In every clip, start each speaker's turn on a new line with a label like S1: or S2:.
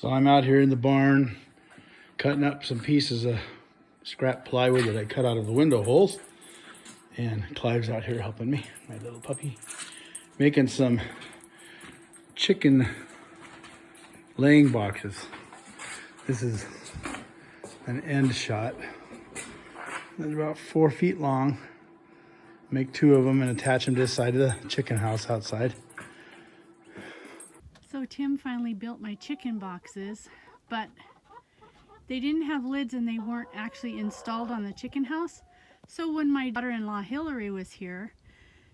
S1: So I'm out here in the barn cutting up some pieces of scrap plywood that I cut out of the window holes. And Clive's out here helping me, my little puppy, making some chicken laying boxes. This is an end shot. It's about 4 feet long. Make 2 of them and attach them to the side of the chicken house outside.
S2: So Tim finally built my chicken boxes, but they didn't have lids and they weren't actually installed on the chicken house. So when my daughter-in-law Hillary was here,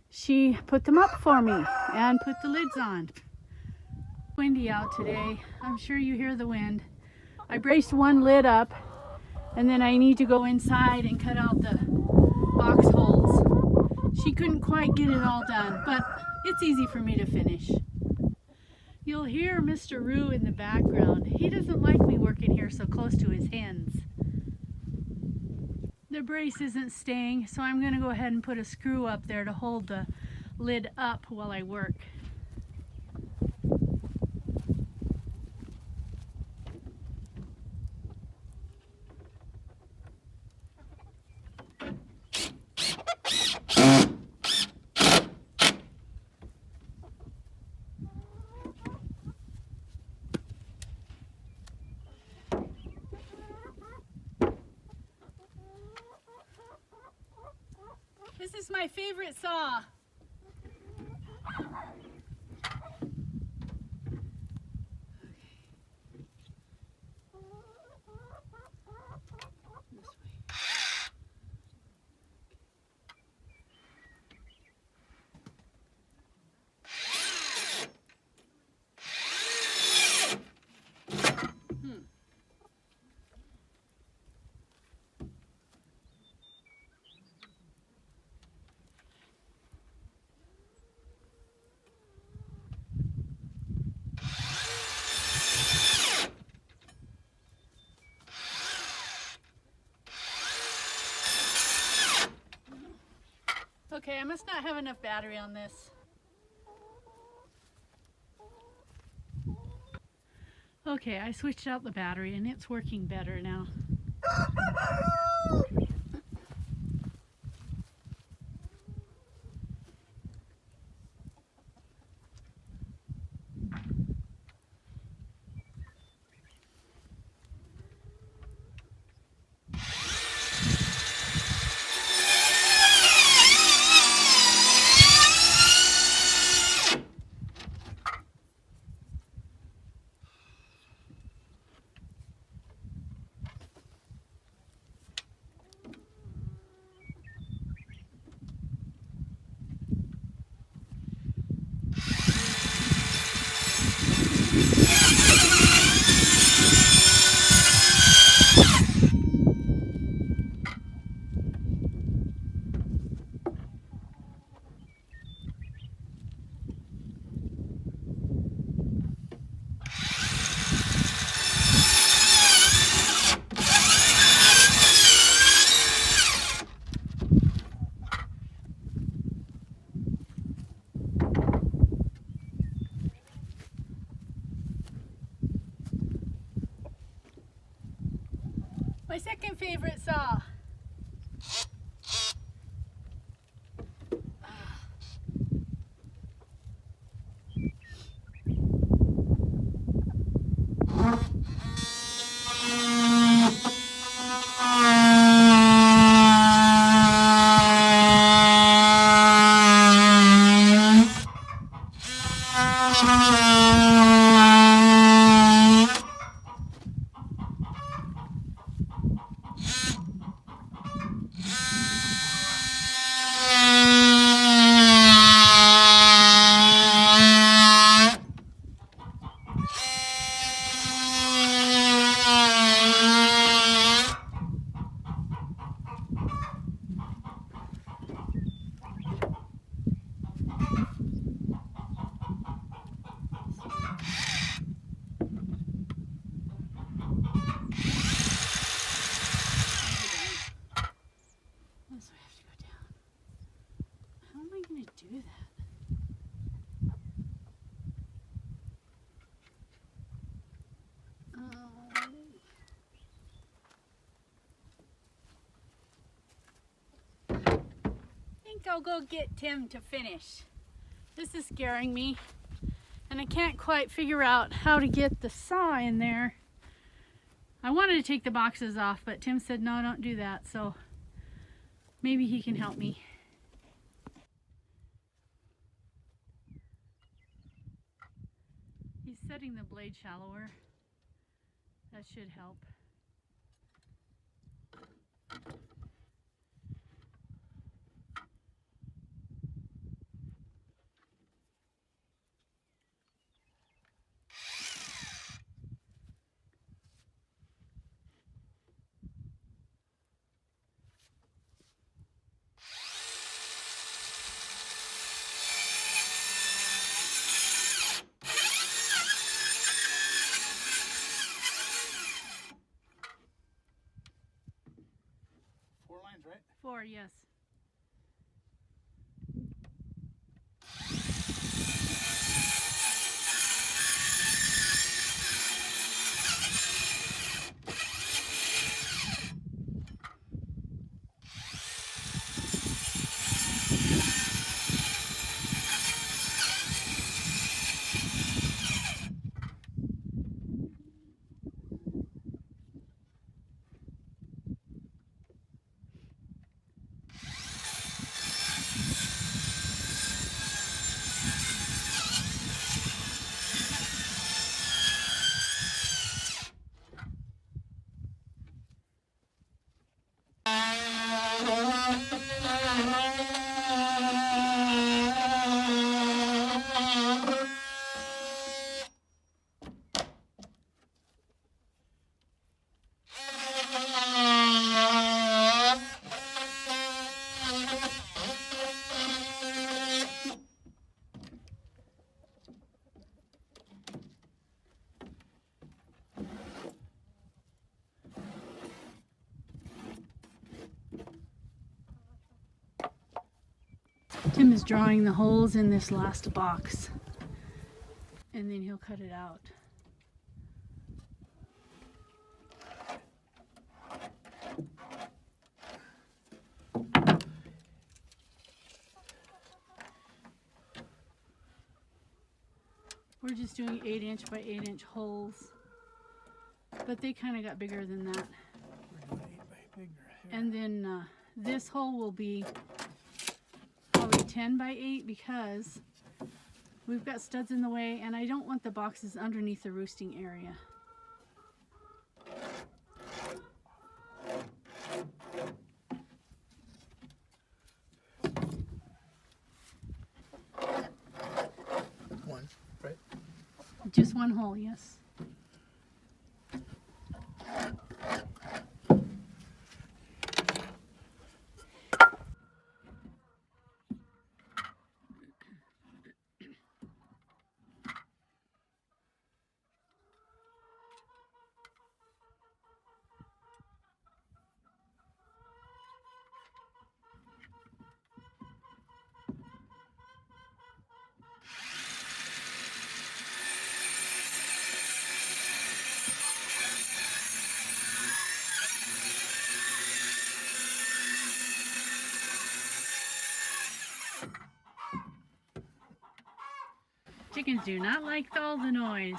S2: she put them up for me and put the lids on. Windy out today. I'm sure you hear the wind. I braced one lid up and then I need to go inside and cut out the box holes. She couldn't quite get it all done, but it's easy for me to finish. You'll hear Mr. Roo in the background. He doesn't like me working here so close to his hens. The brace isn't staying, so I'm going to go ahead and put a screw up there to hold the lid up while I work. This is my favorite saw. Okay, I must not have enough battery on this. Okay, I switched out the battery and it's working better now. My second favorite saw. I'll go get Tim to finish. This is scaring me. And I can't quite figure out how to get the saw in there. I wanted to take the boxes off, but Tim said, no, don't do that. So maybe he can help me. He's setting the blade shallower. That should help.
S1: Right?
S2: 4, yes. Tim is drawing the holes in this last box, and then he'll cut it out. We're just doing 8-inch by 8-inch holes, but they kind of got bigger than that. And then this hole will be probably 10 by 8 because we've got studs in the way and I don't want the boxes underneath the roosting area.
S1: One, right?
S2: Just one hole, yes. Chickens do not like all the noise.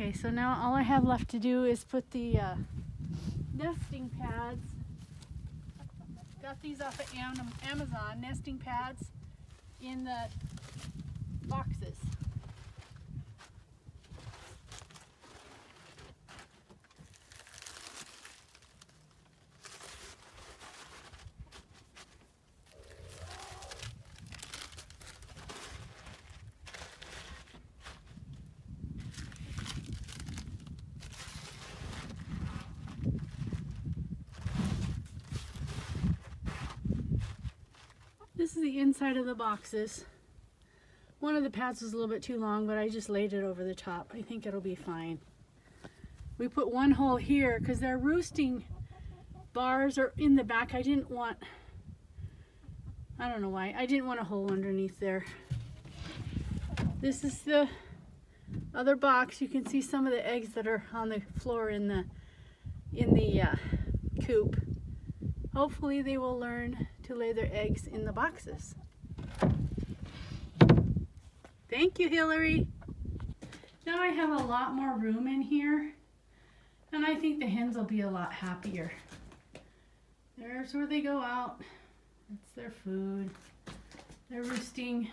S2: Okay, so now all I have left to do is put the nesting pads. Got these off of Amazon, nesting pads in the boxes. This is the inside of the boxes. One of the pads was a little bit too long, but I just laid it over the top. I think it'll be fine. We put one hole here because their roosting bars are in the back. I don't know why. I didn't want a hole underneath there. This is the other box. You can see some of the eggs that are on the floor in the coop. Hopefully they will learn to lay their eggs in the boxes. Thank you, Hillary. Now I have a lot more room in here, and I think the hens will be a lot happier. There's where they go out. That's their food. They're roosting.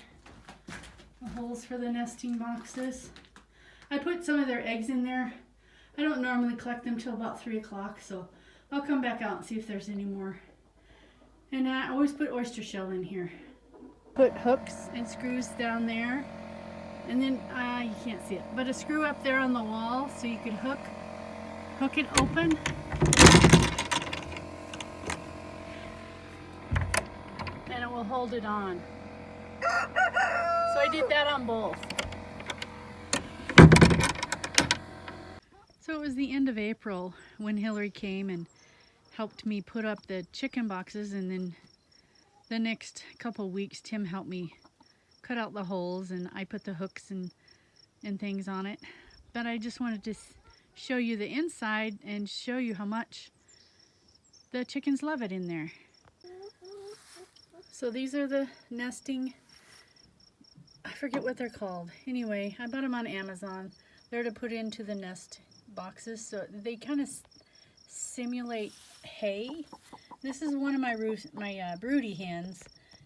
S2: The holes for the nesting boxes. I put some of their eggs in there. I don't normally collect them till about 3 o'clock, so I'll come back out and see if there's any more. And I always put oyster shell in here. Put hooks and screws down there. And then, you can't see it, but a screw up there on the wall so you could hook it open. And it will hold it on. So I did that on both. So it was the end of April when Hillary came and helped me put up the chicken boxes, and then the next couple weeks Tim helped me cut out the holes and I put the hooks and things on it. But I just wanted to show you the inside and show you how much the chickens love it in there. So these are the nesting, I forget what they're called. Anyway, I bought them on Amazon. They're to put into the nest boxes, so they kind of simulate hay. This is one of my broody hens.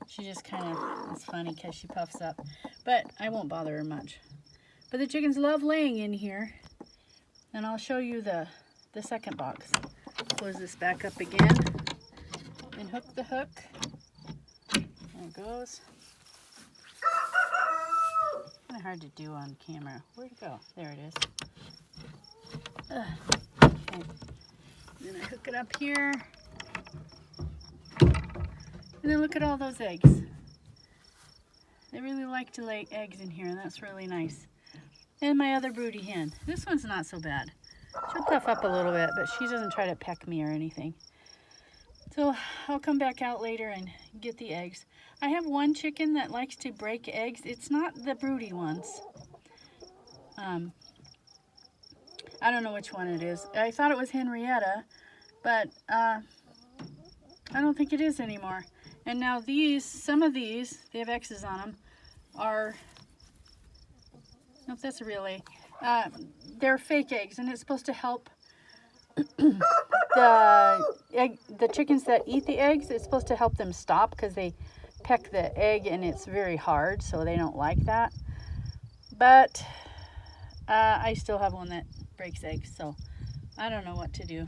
S2: She just kind of, it's funny because she puffs up, but I won't bother her much. But the chickens love laying in here, and I'll show you the second box. Close this back up again and hook the hook. There it goes. Kind of hard to do on camera. Where'd it go? There it is. Okay. Then I hook it up here. And then look at all those eggs. They really like to lay eggs in here, and that's really nice. And my other broody hen. This one's not so bad. She'll puff up a little bit, but she doesn't try to peck me or anything. So I'll come back out later and get the eggs. I have one chicken that likes to break eggs. It's not the broody ones. I don't know which one it is. I thought it was Henrietta, but I don't think it is anymore. And now these, some of these, they have X's on them, are, nope, that's a real A. They're fake eggs, and it's supposed to help the chickens that eat the eggs. It's supposed to help them stop because they peck the egg and it's very hard, so they don't like that. But I still have one that breaks eggs, so I don't know what to do.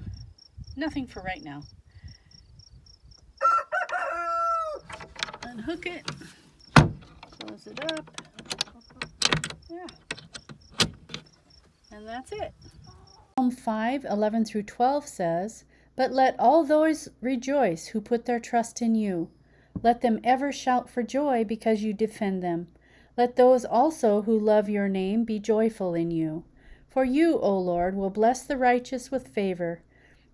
S2: Nothing for right now. Unhook it, close it up, yeah, and that's it. Psalm 5:11 through 12 says, "But let all those rejoice who put their trust in you. Let them ever shout for joy because you defend them. Let those also who love your name be joyful in you. For you, O Lord, will bless the righteous with favor.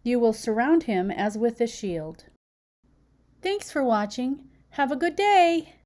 S2: You will surround him as with a shield." Thanks for watching. Have a good day.